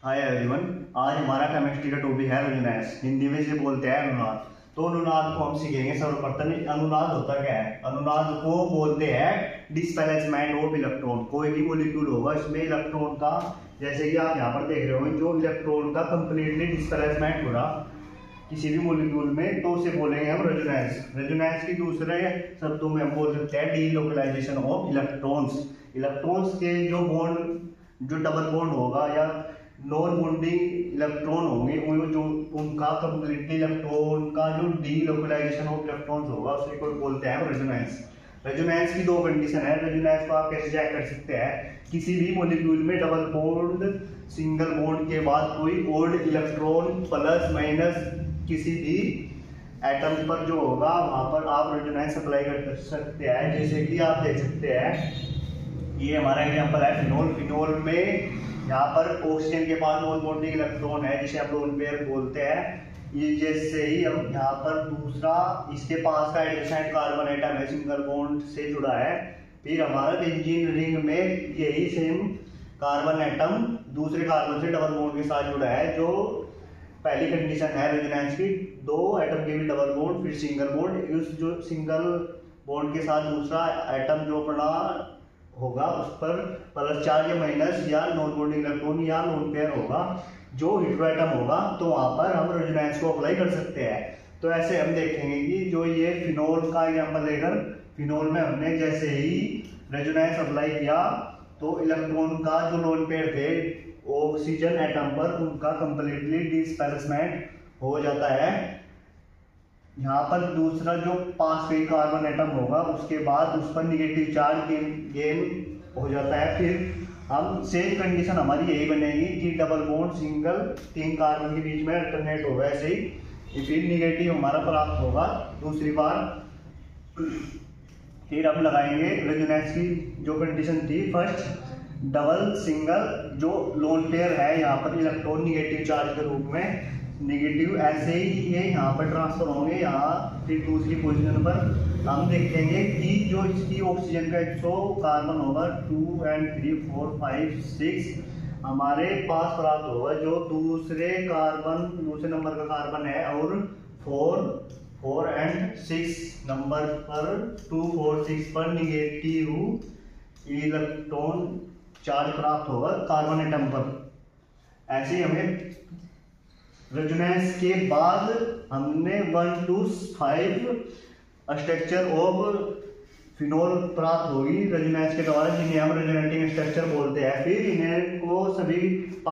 Hi everyone. आज हमारा chemistry का टॉपिक है रेजोनेंस। हिंदी में इसे बोलते हैं अनुनाद। तो अनुनाद को हम सीखेंगे। सर्वप्रथम अनुनाद होता क्या है? अनुनाद को बोलते हैं डिस्प्लेसमेंट ऑफ इलेक्ट्रॉन। कोई भी मॉलिक्यूल होगा इसमें इलेक्ट्रॉन का, जैसे कि आप यहाँ पर देख रहे हो, जो इलेक्ट्रॉन का कंप्लीटली डिस्प्लेसमेंट हो रहा किसी भी मॉलिक्यूल में, तो उसे बोलेंगे हम रेजोनेंस। रेजोनेंस की दूसरे शब्दों में हम बोल सकते हैं डीलोकलाइजेशन ऑफ इलेक्ट्रॉन्स। इलेक्ट्रॉन्स के जो बॉन्ड, जो डबल बॉन्ड होगा या नॉन बॉन्डिंग इलेक्ट्रॉन होंगे, वो जो उनका कंप्लीटली इलेक्ट्रॉन का जो डीलोकलाइजेशन ऑफ इलेक्ट्रॉन्स होगा उसे को बोलते हैं रेजोनेंस। रेजोनेंस की दो कंडीशन है। रेजोनेंस को आप कैसे चेक कर सकते हैं? किसी भी मॉलिक्यूल में डबल बॉन्ड, सिंगल बॉन्ड के बाद कोई और इलेक्ट्रॉन प्लस माइनस किसी भी एटम पर जो होगा वहां पर आप रेजोनेंस अप्लाई कर सकते हैं। जैसे कि आप देख सकते हैं, ये हमारा एग्जांपल है फिनोल। फिनोल में यहाँ पर ऑक्सीजन के पास नॉन बॉन्डिंग इलेक्ट्रॉन है जिसे हम लोन पेयर बोलते हैं। ये जैसे ही हम यहाँ पर दूसरा इसके पास का एडिशनल कार्बन एटम है, सिंगल बॉन्ड से जुड़ा है। फिर हमारा बेंजीन रिंग में यही सेम कार्बन एटम दूसरे कार्बन से डबल बॉन्ड के साथ जुड़ा है। जो पहली कंडीशन है रेजोनेंस की, दो एटम के भी डबल बॉन्ड, फिर सिंगल बॉन्ड। उस जो सिंगल बॉन्ड के साथ दूसरा एटम जो अपना होगा उस पर प्लस चार्ज या माइनस या नॉन बॉन्डिंग इलेक्ट्रॉन या लोन पेयर होगा। जो हेटेरो एटम होगा तो वहां पर हम रेजोनेंस को अप्लाई कर सकते हैं। तो ऐसे हम देखेंगे कि जो ये फिनोल का एग्जांपल लेकर, फिनोल में हमने जैसे ही रेजोनेंस अप्लाई किया तो इलेक्ट्रॉन का जो लोन पेयर थे ऑक्सीजन एटम पर, उनका कंप्लीटली डिस्प्लेसमेंट हो जाता है। यहाँ पर दूसरा जो पास पे कार्बन एटम होगा उसके बाद उस पर निगेटिव चार्ज गेन हो जाता है। फिर हम सेम कंडीशन हमारी यही बनेगी कि डबल बॉन्ड सिंगल, तीन कार्बन के बीच में अल्टरनेट होगा। ऐसे ही फिर निगेटिव हमारा प्राप्त होगा दूसरी बार। फिर हम लगाएंगे रेजोनेंस की जो कंडीशन थी, फर्स्ट डबल, सिंगल, जो लोन पेयर है यहाँ पर इलेक्ट्रॉन निगेटिव चार्ज के रूप में नेगेटिव, ऐसे ही ये यहाँ पर ट्रांसफर होंगे। यहाँ फिर दूसरी पोजीशन पर हम देखेंगे कि जो इसकी ऑक्सीजन का 100 कार्बन होगा, 2 and 3 4 5 6 हमारे पास प्राप्त होगा। जो दूसरे नंबर का कार्बन है और 4 and 6 नंबर पर 2 4 6 पर निगेटिव इलेक्ट्रॉन चार्ज प्राप्त होगा कार्बन एटम पर। ऐसे ही हमें रेजोनेंस के बाद हमने 1 to 5 स्ट्रक्चर ऑफ फिनोल प्राप्त होगी रेजोनेंस के द्वारा, जिन्हें हम रेजोनेटिंग स्ट्रक्चर बोलते हैं। फिर इन्हें को सभी